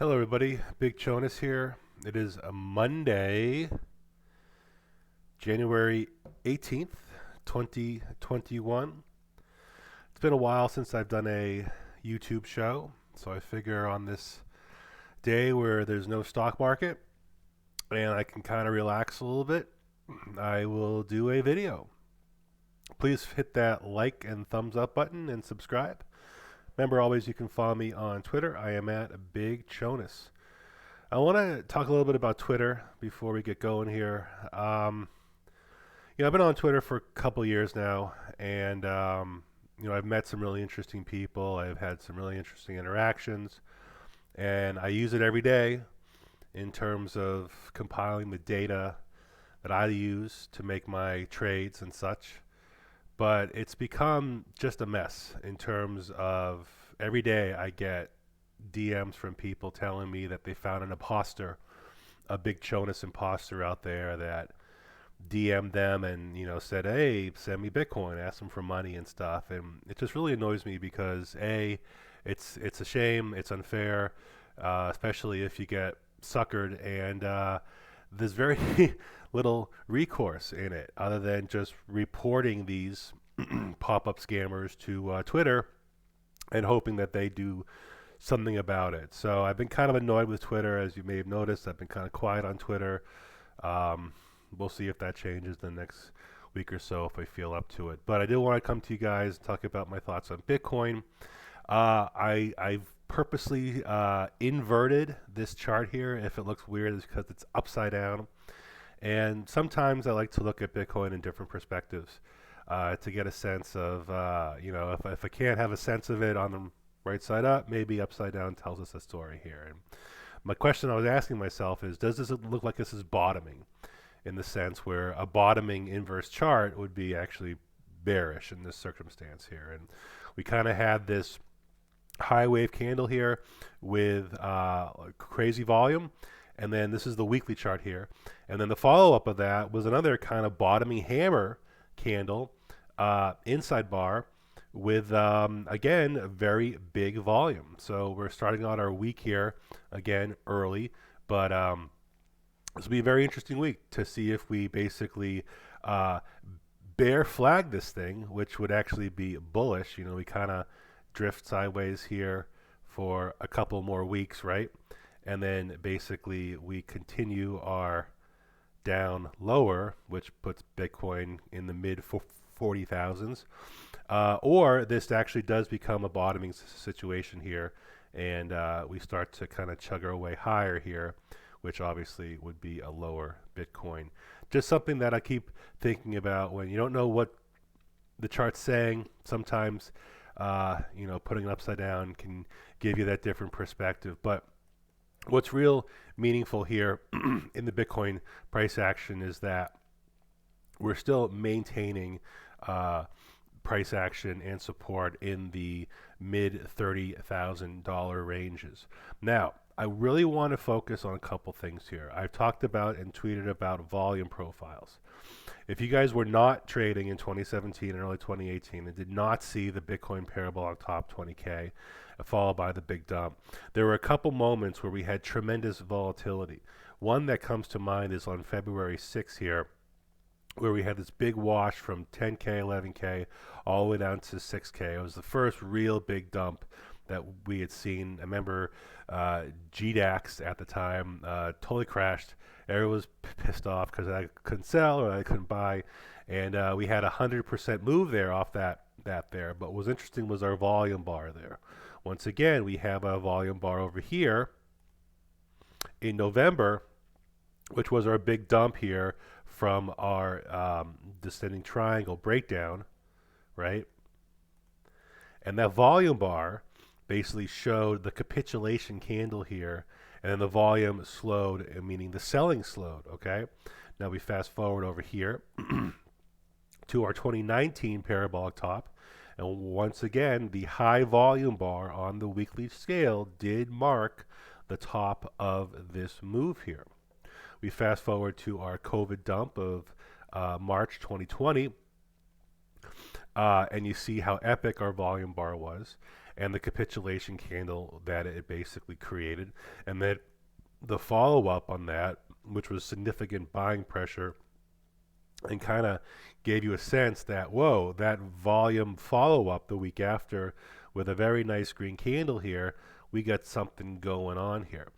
Hello, everybody. Big Chonis here. It is a Monday, January 18th, 2021. It's been a while since I've done a YouTube show, so I figure on this day where there's no stock market and I can kind of relax a little bit, I will do a video. Please hit that like and thumbs up button and subscribe. Remember, always you can follow me on Twitter. I am at Big Chonis. I want to talk a little bit about Twitter before we get going here. I've been on Twitter for a couple years now, and I've met some really interesting people. I've had some really interesting interactions, and I use it every day in terms of compiling the data that I use to make my trades and such. But it's become just a mess in terms of every day I get DMs from people telling me that they found an imposter, a big Chonis imposter out there that DM'd them and said, "Hey, send me Bitcoin," asked them for money and stuff, and it just really annoys me because it's a shame, it's unfair, especially if you get suckered, and there's very little recourse in it other than just reporting these pop-up scammers to Twitter and hoping that they do something about it. So I've been kind of annoyed with Twitter, as you may have noticed. I've been kind of quiet on Twitter. We'll see if that changes the next week or so if I feel up to it. But I did want to come to you guys and talk about my thoughts on Bitcoin. I've purposely inverted this chart here. If it looks weird, it's because it's upside down. And sometimes I like to look at Bitcoin in different perspectives to get a sense of, if I can't have a sense of it on the right side up, maybe upside down tells us a story here. And my question I was asking myself is, does this look like this is bottoming, in the sense where a bottoming inverse chart would be actually bearish in this circumstance here? And we kind of had this high wave candle here with crazy volume, and then this is the weekly chart here, and then the follow-up of that was another kind of bottoming hammer candle, inside bar, with again a very big volume. So we're starting out our week here again early, but this will be a very interesting week to see if we basically bear flag this thing, which would actually be bullish. We kind of drift sideways here for a couple more weeks, right? And then basically we continue our down lower, which puts Bitcoin in the mid 40,000s. Or this actually does become a bottoming situation here, and we start to kind of chug our way higher here, which obviously would be a lower Bitcoin. Just something that I keep thinking about when you don't know what the chart's saying. Sometimes, putting it upside down can give you that different perspective. But what's real meaningful here in the Bitcoin price action is that we're still maintaining price action and support in the mid $30,000 ranges. Now, I really want to focus on a couple things here. I've talked about and tweeted about volume profiles. If you guys were not trading in 2017 and early 2018 and did not see the Bitcoin parabolic top 20K followed by the big dump, there were a couple moments where we had tremendous volatility. One that comes to mind is on February 6th here, where we had this big wash from 10K, 11K, all the way down to 6K. It was the first real big dump that we had seen. I remember GDAX at the time totally crashed. Everyone was pissed off because I couldn't sell or I couldn't buy, and we had 100% move there off that there. But what was interesting was our volume bar there. Once again, we have a volume bar over here in November, which was our big dump here from our descending triangle breakdown, right? And that volume bar basically showed the capitulation candle here, and then the volume slowed, meaning the selling slowed, okay? Now we fast forward over here to our 2019 parabolic top, and once again, the high volume bar on the weekly scale did mark the top of this move here. We fast forward to our COVID dump of March 2020, and you see how epic our volume bar was. and the capitulation candle that it basically created, and then the follow-up on that, which was significant buying pressure, and kind of gave you a sense that, whoa, that volume follow-up the week after with a very nice green candle here, we got something going on here.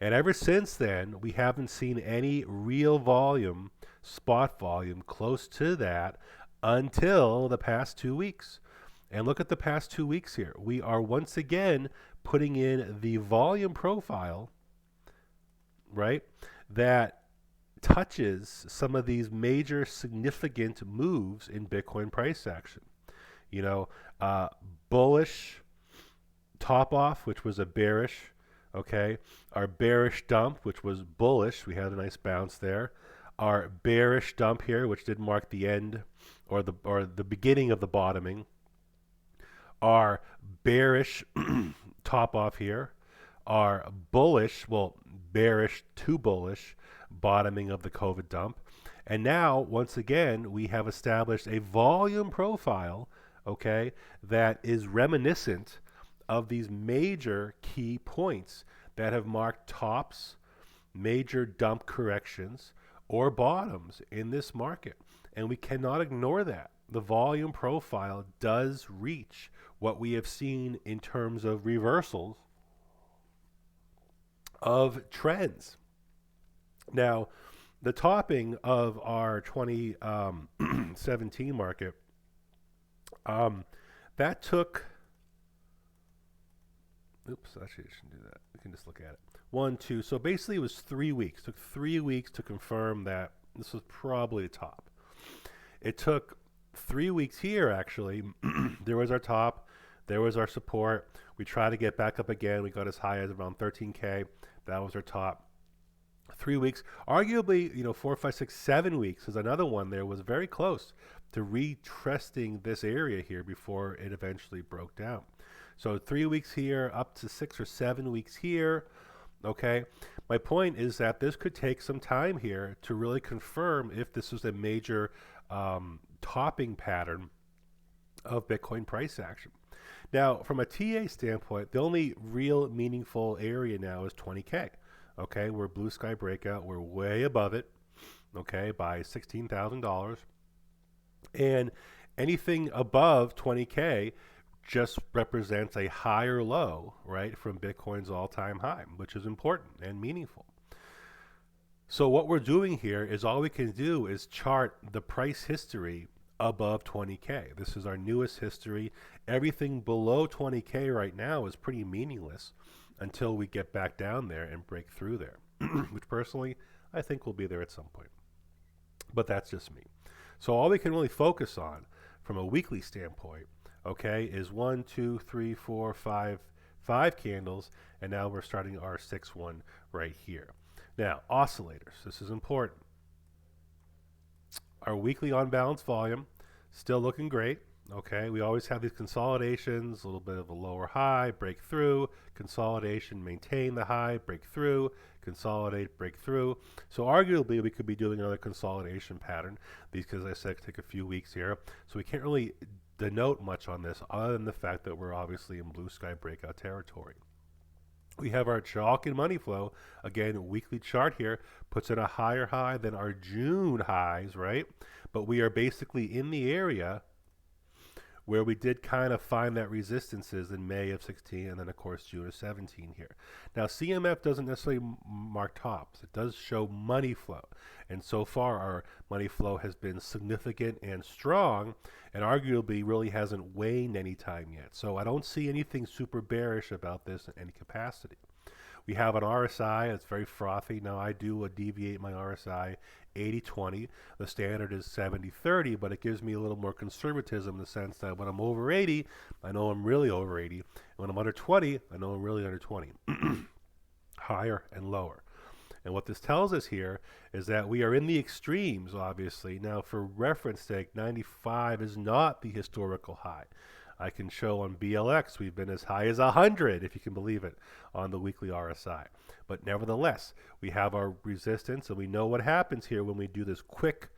And ever since then, we haven't seen any real volume, spot volume, close to that until the past 2 weeks. And look at the past 2 weeks here. We are once again putting in the volume profile, right, that touches some of these major significant moves in Bitcoin price action. You know, bullish top off, which was a bearish, okay. Our bearish dump, which was bullish, we had a nice bounce there. Our bearish dump here, which did mark the end or the beginning of the bottoming. Our bearish top off here. Our bullish, well, bearish to bullish bottoming of the COVID dump. And now, once again, we have established a volume profile, okay, that is reminiscent of these major key points that have marked tops, major dump corrections, or bottoms in this market. And we cannot ignore that. The volume profile does reach what we have seen in terms of reversals of trends. Now, the topping of our 2017 market, that took, oops, actually I shouldn't do that. We can just look at it. 1, 2, so basically it was 3 weeks. It took 3 weeks to confirm that this was probably a top. It took 3 weeks here, actually. There was our top. There was our support. We tried to get back up again. We got as high as around 13K. That was our top. 3 weeks, arguably, 4, 5, 6, 7 weeks is another one there, was very close to retesting this area here before it eventually broke down. So 3 weeks here, up to 6 or 7 weeks here. Okay, my point is that this could take some time here to really confirm if this was a major topping pattern of Bitcoin price action. Now, from a TA standpoint, the only real meaningful area now is 20K. Okay, we're blue sky breakout. We're way above it, okay, by $16,000. And anything above 20K just represents a higher low, right, from Bitcoin's all-time high, which is important and meaningful. So what we're doing here is all we can do is chart the price history above 20K. This is our newest history. Everything below 20K right now is pretty meaningless until we get back down there and break through there, which personally I think will be there at some point. But that's just me. So all we can really focus on from a weekly standpoint, okay, is 1, 2, 3, 4, 5 candles, and now we're starting our 6th one right here. Now, oscillators, this is important. Our weekly on balance volume, still looking great. Okay, we always have these consolidations, a little bit of a lower high, break through, consolidation, maintain the high, break through, consolidate, break through. So arguably we could be doing another consolidation pattern. These, as I said, take a few weeks here. So we can't really denote much on this other than the fact that we're obviously in blue sky breakout territory. We have our chalk and money flow. Again, weekly chart here puts in a higher high than our June highs, right? But we are basically in the area where we did kind of find that resistances in May of 16 and then, of course, June of 17 here. Now, CMF doesn't necessarily mark tops. It does show money flow. And so far, our money flow has been significant and strong and arguably really hasn't waned any time yet. So I don't see anything super bearish about this in any capacity. We have an RSI that's very frothy. Now, I do deviate my RSI 80-20. The standard is 70-30, but it gives me a little more conservatism in the sense that when I'm over 80, I know I'm really over 80. And when I'm under 20, I know I'm really under 20. Higher and lower. And what this tells us here is that we are in the extremes, obviously. Now, for reference sake, 95 is not the historical high. I can show on BLX we've been as high as 100, if you can believe it, on the weekly RSI. But nevertheless, we have our resistance, and we know what happens here when we do this quick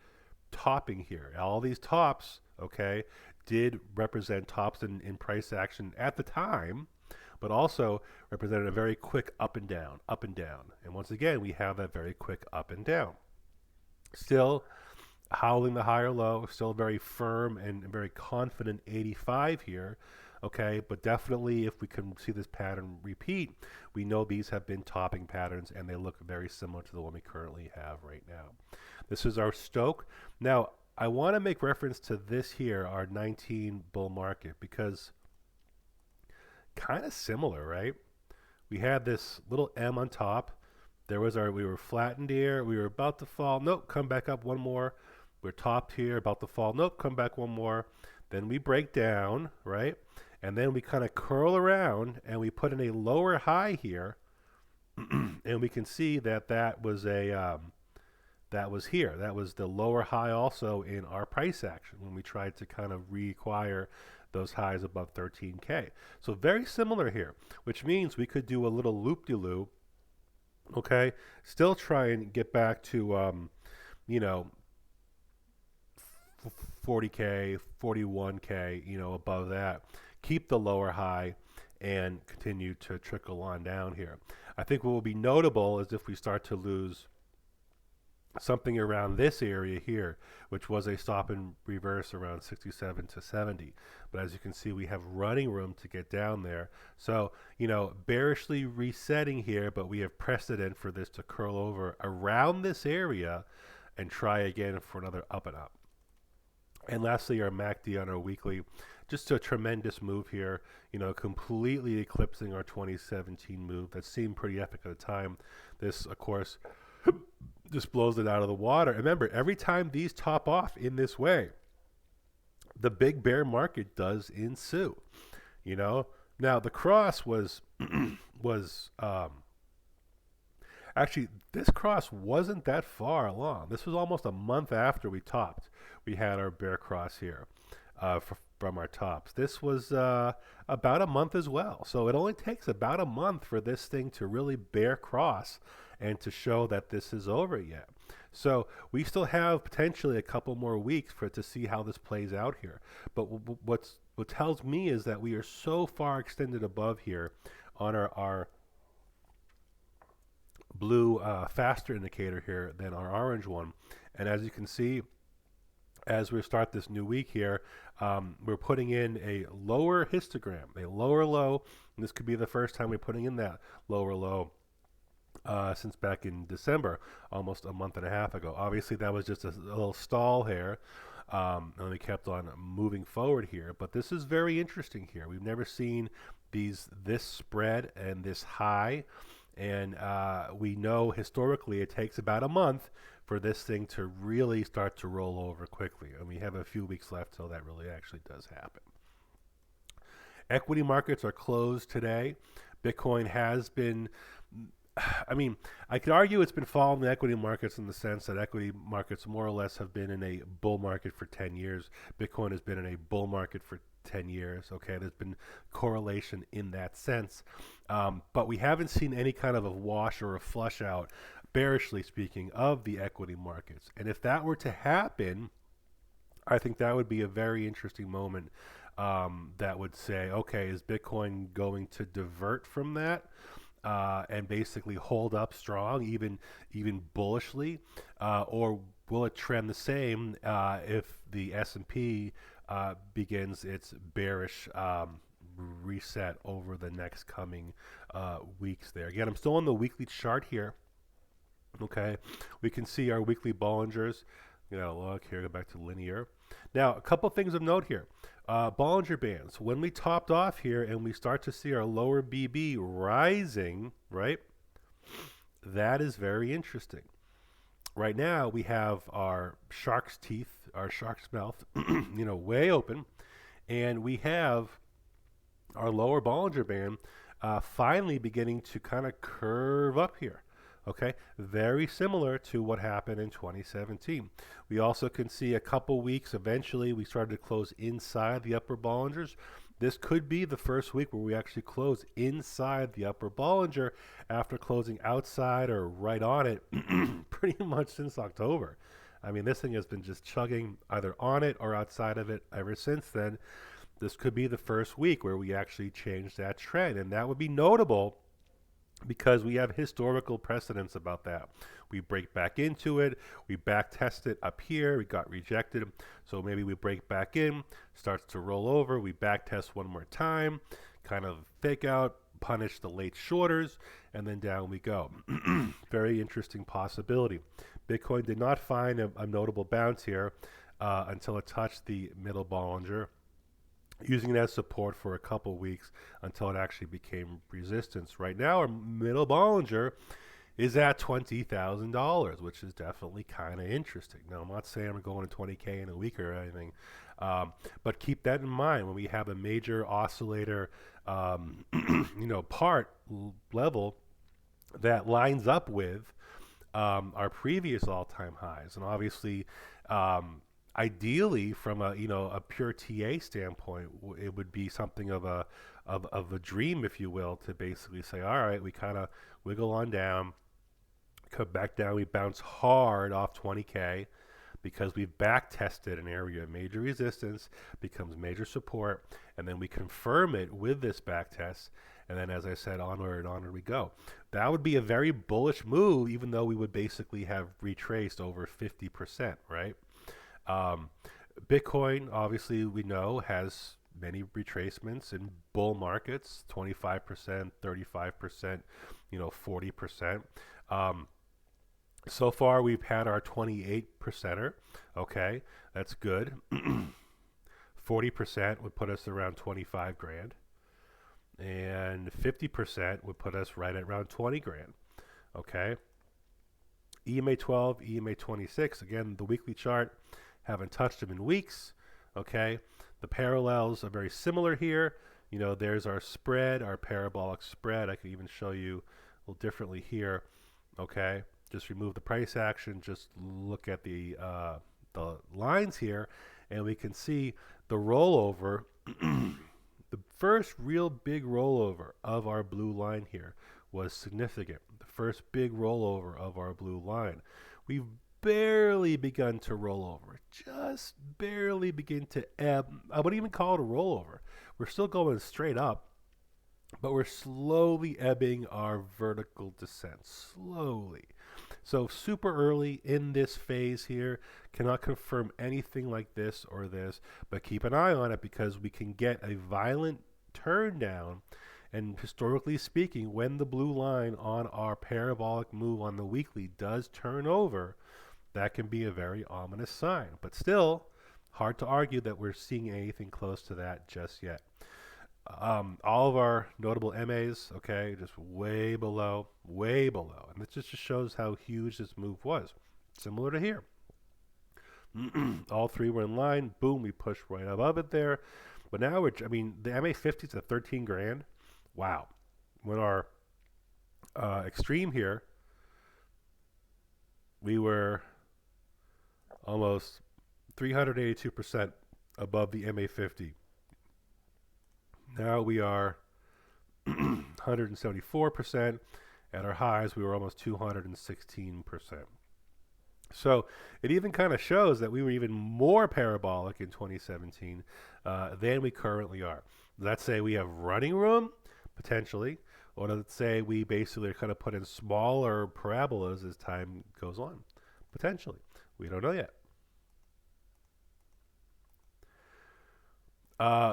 topping here. All these tops, okay, did represent tops in price action at the time, but also represented a very quick up and down, up and down. And once again, we have that very quick up and down. Still howling the higher low, still very firm and very confident 85 here. Okay, but definitely if we can see this pattern repeat, we know these have been topping patterns and they look very similar to the one we currently have right now. This is our Stoke. Now, I want to make reference to this here, our 19 bull market, because kind of similar, right? We had this little M on top. There was we were flattened here. We were about to fall. Nope, come back up one more. We're topped here, about to fall. Nope, come back one more. Then we break down, right? And then we kind of curl around and we put in a lower high here. And we can see that that was that was here. That was the lower high also in our price action when we tried to kind of reacquire those highs above 13K. So very similar here, which means we could do a little loop-de-loop, okay? Still try and get back to, you know, 40K, 41K, you know, above that. Keep the lower high and continue to trickle on down here. I think what will be notable is if we start to lose something around this area here, which was a stop and reverse around 67 to 70. But as you can see, we have running room to get down there. So, you know, bearishly resetting here, but we have precedent for this to curl over around this area and try again for another up and up. And lastly, our MACD on our weekly, just a tremendous move here, you know, completely eclipsing our 2017 move that seemed pretty epic at the time. This, of course, just blows it out of the water. Remember, every time these top off in this way, the big bear market does ensue, you know. Now, the cross was, actually, this cross wasn't that far along. This was almost a month after we topped. We had our bear cross here from our tops. This was about a month as well. So it only takes about a month for this thing to really bear cross and to show that this is over yet. So we still have potentially a couple more weeks for to see how this plays out here. But what tells me is that we are so far extended above here on our blue faster indicator here than our orange one. And as you can see, as we start this new week here, we're putting in a lower histogram, a lower low. And this could be the first time we're putting in that lower low since back in December, almost a month and a half ago. Obviously, that was just a little stall here, and we kept on moving forward here. But this is very interesting here. We've never seen this spread and this high, and we know historically it takes about a month for this thing to really start to roll over quickly. And we have a few weeks left till that really actually does happen. Equity markets are closed today. Bitcoin has been, I mean, I could argue it's been following the equity markets in the sense that equity markets more or less have been in a bull market for 10 years. Bitcoin has been in a bull market for 10 years. Okay, there's been correlation in that sense. But we haven't seen any kind of a wash or a flush out, bearishly speaking, of the equity markets. And if that were to happen, I think that would be a very interesting moment that would say, okay, is Bitcoin going to divert from that and basically hold up strong, even bullishly, or will it trend the same if the S&P begins its bearish reset over the next coming weeks there? Again, I'm still on the weekly chart here. Okay, we can see our weekly Bollingers. You know, look here, go back to linear. Now, a couple things of note here. Bollinger Bands. When we topped off here and we start to see our lower BB rising, right? That is very interesting. Right now, we have our shark's teeth, our shark's mouth, you know, way open. And we have our lower Bollinger Band finally beginning to kind of curve up here. Okay, very similar to what happened in 2017. We also can see a couple weeks, eventually we started to close inside the upper Bollingers. This could be the first week where we actually close inside the upper Bollinger after closing outside or right on it pretty much since October. I mean, this thing has been just chugging either on it or outside of it ever since then. This could be the first week where we actually change that trend, and that would be notable because we have historical precedents about that. We break back into it, we back test it up here, we got rejected, so maybe we break back in, starts to roll over, we back test one more time, kind of fake out, punish the late shorters, and then down we go. Very interesting possibility. Bitcoin did not find a notable bounce here until it touched the middle Bollinger, using it as support for a couple weeks until it actually became resistance. Right now, our middle Bollinger is at $20,000, which is definitely kind of interesting. Now, I'm not saying we're going to 20K in a week or anything, but keep that in mind when we have a major oscillator, part level that lines up with our previous all-time highs, and obviously. Ideally, from a pure TA standpoint, it would be something of a dream, if you will, to basically say, all right, we kind of wiggle on down, come back down, we bounce hard off 20K because we've back tested an area of major resistance, becomes major support, and then we confirm it with this back test, and then, as I said, onward and onward we go. That would be a very bullish move, even though we would basically have retraced over 50%, right? Bitcoin, obviously, we know has many retracements in bull markets, 25%, 35%, 40%. So far, we've had our 28%er. Okay, that's good. 40% would put us around 25 grand. And 50% would put us right at around 20 grand. Okay. EMA 12, EMA 26, again, the weekly chart. Haven't touched them in weeks, okay? The parallels are very similar here. There's our spread, our parabolic spread. I could even show you a little differently here, okay? Just remove the price action, just look at the lines here, and we can see the rollover, the first real big rollover of our blue line here was significant. The first big rollover of our blue line. We've barely begun to roll over, just barely begin to ebb. I wouldn't even call it a rollover. We're still going straight up, but we're slowly ebbing our vertical descent, slowly. So super early in this phase here, cannot confirm anything like this or this, but keep an eye on it because we can get a violent turn down. And historically speaking, when the blue line on our parabolic move on the weekly does turn over, that can be a very ominous sign. But still, hard to argue that we're seeing anything close to that just yet. All of our notable MAs, okay, just way below. And it just shows how huge this move was. Similar to here. All three were in line. Boom, we pushed right above it there. But now the MA 50 is at 13 grand. Wow. When our extreme here, we were almost 382% above the MA 50. Now we are 174%. At our highs, we were almost 216%. So it even kind of shows that we were even more parabolic in 2017 than we currently are. Let's say we have running room, potentially, or let's say we basically are kind of put in smaller parabolas as time goes on. Potentially. We don't know yet.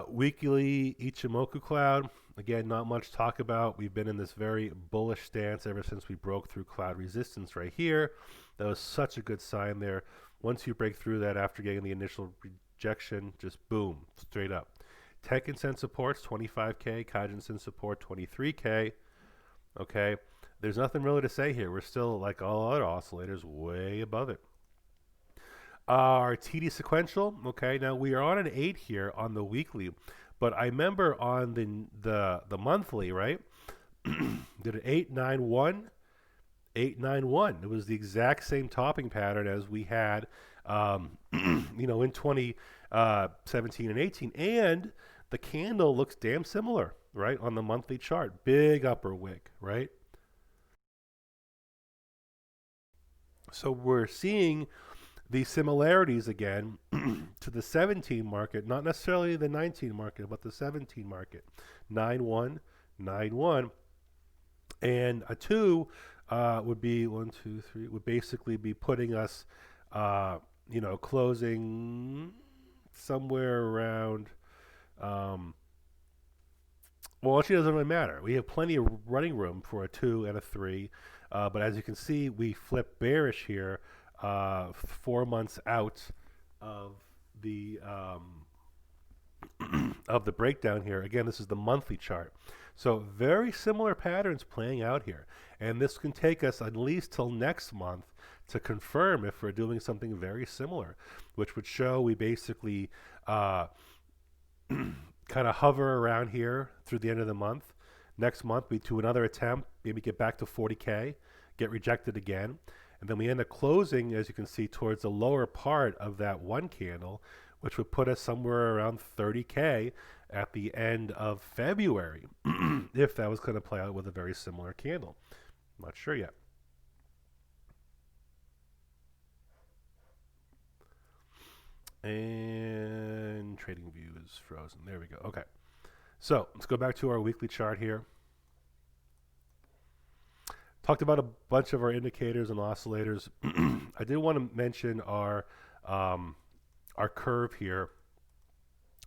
Weekly Ichimoku cloud. Again, not much to talk about. We've been in this very bullish stance ever since we broke through cloud resistance right here. That was such a good sign there. Once you break through that after getting the initial rejection, just boom, straight up. Tekken-sen supports 25K, Kaijin-sen support 23K. Okay, there's nothing really to say here. We're still, like all other oscillators, way above it. Our TD sequential, okay, now we are on an 8 here on the weekly, but I remember on the monthly, right, did an 891, 891. It was the exact same topping pattern as we had, in 2017 and 18, and the candle looks damn similar, right, on the monthly chart. Big upper wick, right? So we're seeing The similarities again to the 17 market, not necessarily the 19 market, but the 17 market. 9-1, 9-1. And a 2 would be 1, 2, 3, would basically be putting us, closing somewhere around. Um, well, actually, it doesn't really matter. We have plenty of running room for a 2 and a 3. But as you can see, we flip bearish here 4 months out of the of the breakdown here. Again, this is the monthly chart. So very similar patterns playing out here. And this can take us at least till next month to confirm if we're doing something very similar, which would show we basically kind of hover around here through the end of the month. Next month, we do another attempt, maybe get back to 40K, get rejected again. And then we end up closing, as you can see, towards the lower part of that one candle, which would put us somewhere around 30K at the end of February, if that was going to play out with a very similar candle. I'm not sure yet. And trading view is frozen. There we go. Okay. So let's go back to our weekly chart here. Talked about a bunch of our indicators and oscillators. I did want to mention our curve here.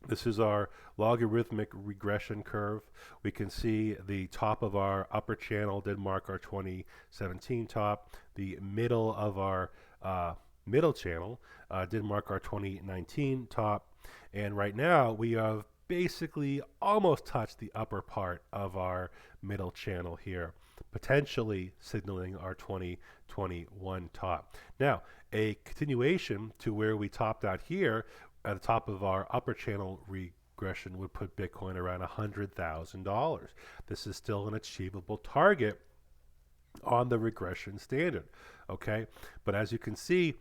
This is our logarithmic regression curve. We can see the top of our upper channel did mark our 2017 top. The middle of our middle channel did mark our 2019 top. And right now we have basically almost touched the upper part of our middle channel here, potentially signaling our 2021 top. Now, a continuation to where we topped out here at the top of our upper channel regression would put Bitcoin around $100,000. This is still an achievable target on the regression standard, okay? But as you can see,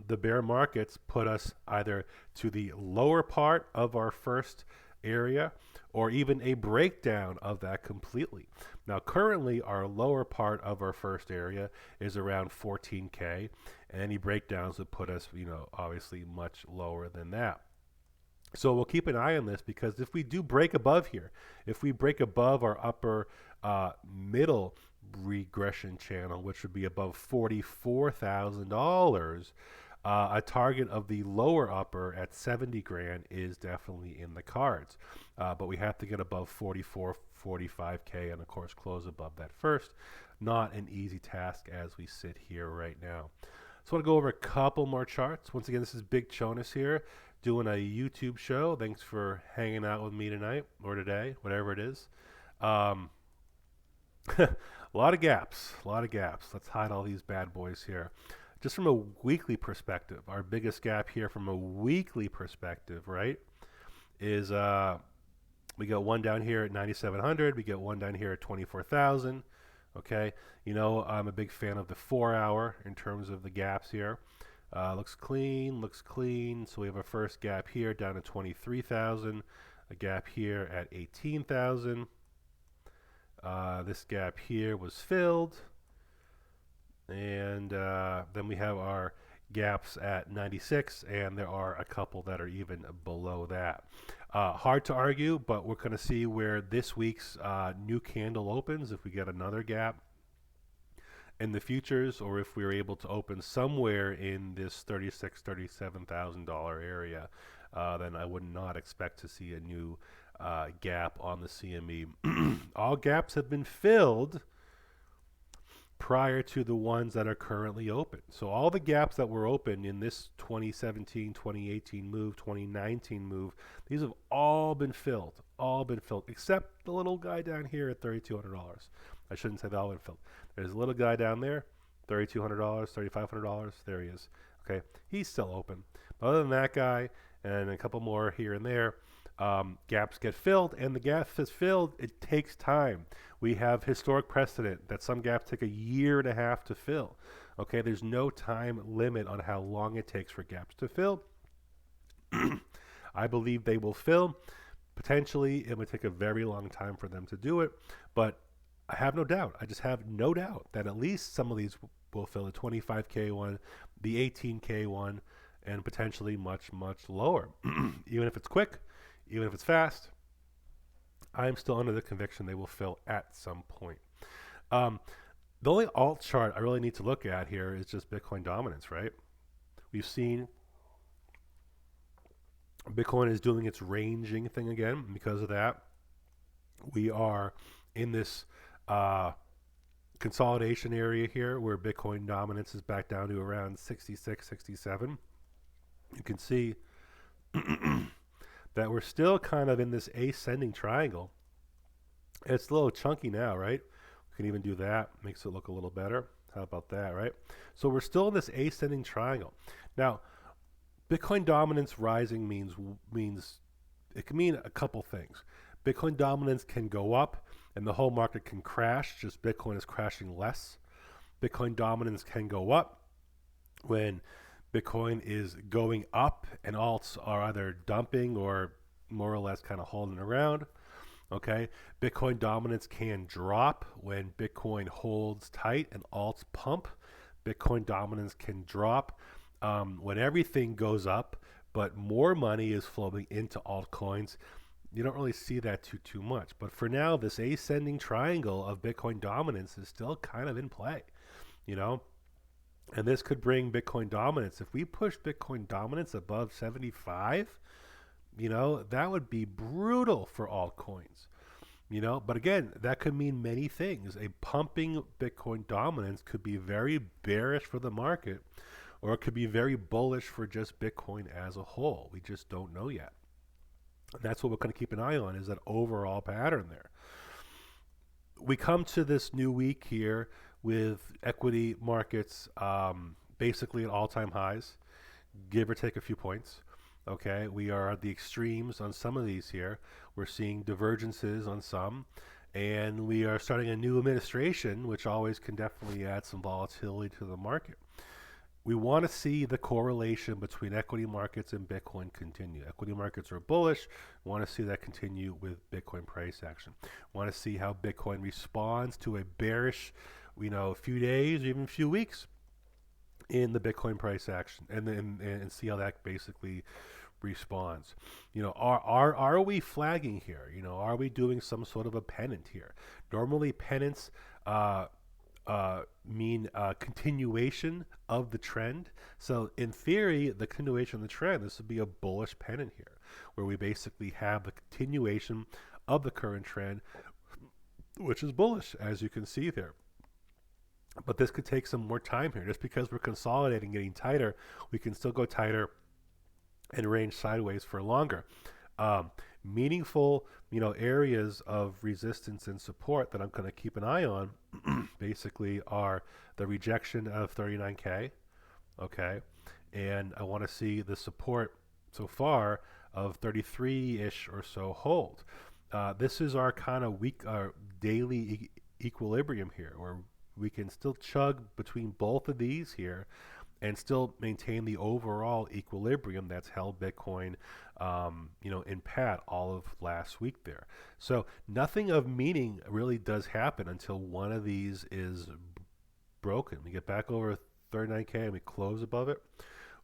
the bear markets put us either to the lower part of our first area or even a breakdown of that completely. Now, currently, our lower part of our first area is around 14K, and any breakdowns would put us, obviously much lower than that. So we'll keep an eye on this, because if we do break above here, if we break above our upper middle regression channel, which would be above $44,000, a target of the lower upper at 70 grand is definitely in the cards. But we have to get above 44, 45K, and of course close above that first. Not an easy task as we sit here right now. So I want to go over a couple more charts. Once again, this is Big Chonis here, doing a YouTube show. Thanks for hanging out with me tonight or today, whatever it is. A lot of gaps. Let's hide all these bad boys here. Just from a weekly perspective, our biggest gap here from a weekly perspective, right, is we got one down here at 9,700. We get one down here at 24,000. Okay, I'm a big fan of the 4 hour in terms of the gaps here. Looks clean. So we have a first gap here down at 23,000, a gap here at 18,000. This gap here was filled. And then we have our gaps at 96, and there are a couple that are even below that. Hard to argue, but we're going to see where this week's new candle opens, if we get another gap in the futures, or if we're able to open somewhere in this $36,000, $37,000 area, then I would not expect to see a new gap on the CME. All gaps have been filled prior to the ones that are currently open. So all the gaps that were open in this 2017, 2018 move, 2019 move, these have all been filled, except the little guy down here at $3,200. I shouldn't say they all been filled. There's a little guy down there, $3,200, $3,500. There he is. Okay, he's still open. But other than that guy and a couple more here and there, gaps get filled, and the gap is filled. It takes time. We have historic precedent that some gaps take 1.5 years to fill. Okay, there's no time limit on how long it takes for gaps to fill. I believe they will fill. Potentially, it would take a very long time for them to do it, but I have no doubt. I just have no doubt that at least some of these We'll fill the 25K one, the 18K one, and potentially much, much lower. Even if it's quick, even if it's fast, I'm still under the conviction they will fill at some point. The only alt chart I really need to look at here is just Bitcoin dominance, right? We've seen Bitcoin is doing its ranging thing again. Because of that, we are in this consolidation area here where Bitcoin dominance is back down to around 66, 67. You can see that we're still kind of in this ascending triangle. It's a little chunky now, right? We can even do that. Makes it look a little better. How about that, right? So we're still in this ascending triangle. Now, Bitcoin dominance rising means it can mean a couple things. Bitcoin dominance can go up and the whole market can crash, just Bitcoin is crashing less. Bitcoin dominance can go up when Bitcoin is going up and alts are either dumping or more or less kind of holding around. Okay, Bitcoin dominance can drop when Bitcoin holds tight and alts pump. Bitcoin dominance can drop when everything goes up, but more money is flowing into altcoins. You don't really see that too much. But for now, this ascending triangle of Bitcoin dominance is still kind of in play, you know? And this could bring Bitcoin dominance. If we push Bitcoin dominance above 75, you know, that would be brutal for altcoins, you know? But again, that could mean many things. A pumping Bitcoin dominance could be very bearish for the market, or it could be very bullish for just Bitcoin as a whole. We just don't know yet. And that's what we're going to keep an eye on, is that overall pattern there. We come to this new week here with equity markets basically at all-time highs, give or take a few points. Okay, we are at the extremes on some of these here. We're seeing divergences on some, and we are starting a new administration, which always can definitely add some volatility to the market. We want to see the correlation between equity markets and Bitcoin continue. Equity markets are bullish. We want to see that continue with Bitcoin price action. We want to see how Bitcoin responds to a bearish, few days, even a few weeks in the Bitcoin price action, and see how that basically responds. Are we flagging here? Are we doing some sort of a pennant here? Normally, pennants mean continuation of the trend. So in theory, the continuation of the trend, this would be a bullish pennant here, where we basically have the continuation of the current trend, which is bullish, as you can see there. But this could take some more time here. Just because we're consolidating, getting tighter, we can still go tighter and range sideways for longer. Meaningful, areas of resistance and support that I'm going to keep an eye on basically are the rejection of 39K, okay? And I want to see the support so far of 33-ish or so hold. This is our kind of daily equilibrium here, where we can still chug between both of these here and still maintain the overall equilibrium that's held Bitcoin, in pat all of last week there. So nothing of meaning really does happen until one of these is broken. We get back over 39K and we close above it,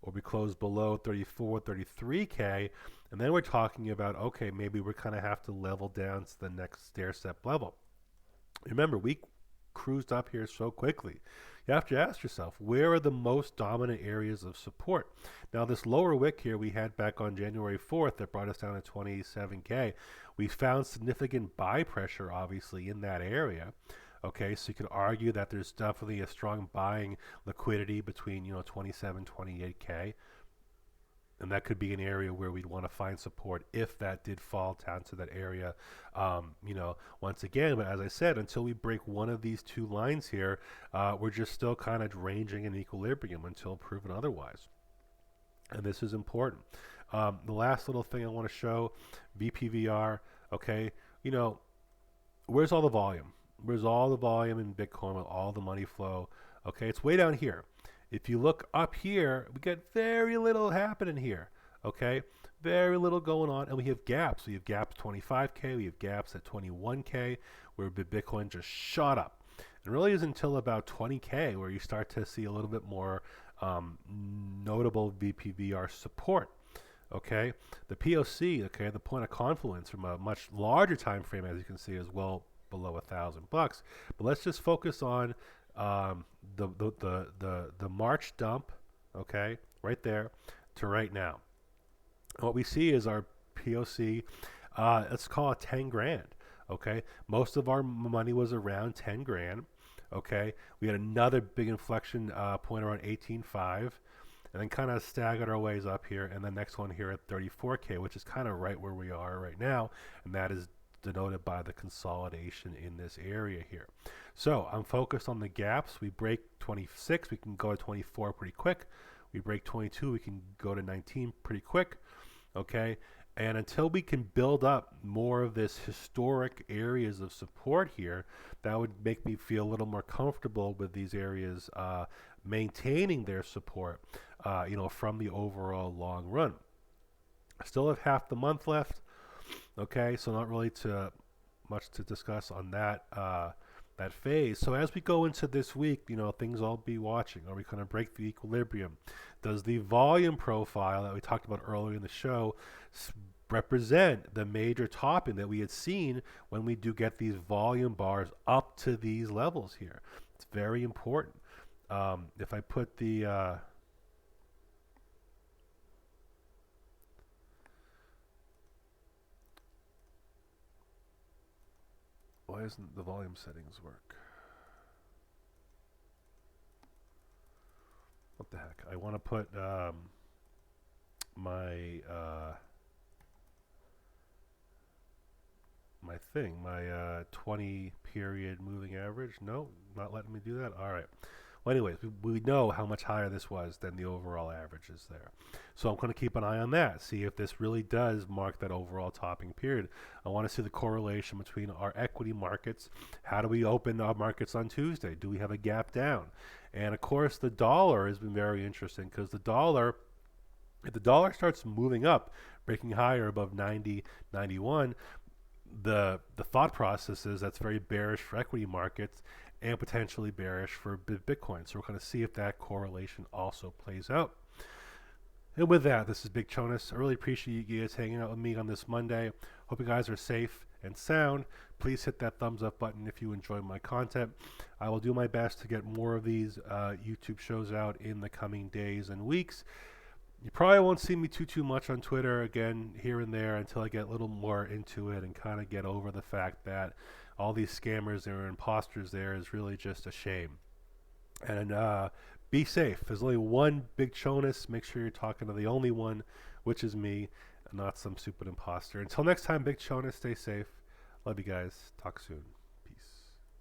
or we close below 34, 33K, and then we're talking about, okay, maybe we kind of have to level down to the next stair step level. Remember, we cruised up here so quickly. You have to ask yourself, where are the most dominant areas of support? Now, this lower wick here we had back on January 4th that brought us down to 27K. We found significant buy pressure, obviously, in that area. Okay, so you could argue that there's definitely a strong buying liquidity between, 27, 28K. And that could be an area where we'd want to find support if that did fall down to that area, once again. But as I said, until we break one of these two lines here, we're just still kind of ranging in equilibrium until proven otherwise. And this is important. The last little thing I want to show, VPVR, okay, where's all the volume? Where's all the volume in Bitcoin with all the money flow? Okay, it's way down here. If you look up here, we get very little happening here, okay? Very little going on, and we have gaps. We have gaps 25K, we have gaps at 21K, where Bitcoin just shot up. It really isn't until about 20K where you start to see a little bit more notable VPVR support. Okay, the POC, okay, the point of confluence from a much larger time frame, as you can see, is well below $1,000. But let's just focus on the March dump, okay, right there to right now. And what we see is our POC. Let's call it 10 grand. Okay, most of our money was around 10 grand. Okay, we had another big inflection point around 18.5, and then kind of staggered our ways up here, and the next one here at 34K, which is kind of right where we are right now, and that is denoted by the consolidation in this area here. So I'm focused on the gaps. We break 26, we can go to 24 pretty quick. We break 22, we can go to 19 pretty quick. Okay, and until we can build up more of this historic areas of support here, that would make me feel a little more comfortable with these areas maintaining their support, from the overall long run. I still have half the month left. Okay, so not really much to discuss on that that phase. So as we go into this week, things I'll be watching. Are we going to break the equilibrium? Does the volume profile that we talked about earlier in the show represent the major topping that we had seen when we do get these volume bars up to these levels here? It's very important. If I put the why doesn't the volume settings work? What the heck? I want to put my my 20 period moving average. No, not letting me do that. All right. Well, anyways, we know how much higher this was than the overall averages there. So I'm going to keep an eye on that, see if this really does mark that overall topping period. I want to see the correlation between our equity markets. How do we open our markets on Tuesday? Do we have a gap down? And of course, the dollar has been very interesting because if the dollar starts moving up, breaking higher above 90, 91, the thought process is that's very bearish for equity markets and potentially bearish for Bitcoin. So we're going to see if that correlation also plays out. And with that, this is Big Chonis. I really appreciate you guys hanging out with me on this Monday. Hope you guys are safe and sound. Please hit that thumbs up button if you enjoy my content. I will do my best to get more of these YouTube shows out in the coming days and weeks. You probably won't see me too much on Twitter again here and there until I get a little more into it and kind of get over the fact that all these scammers and imposters there is really just a shame. And be safe. There's only one Big Chonis. Make sure you're talking to the only one, which is me, and not some stupid imposter. Until next time, Big Chonis, stay safe. Love you guys. Talk soon.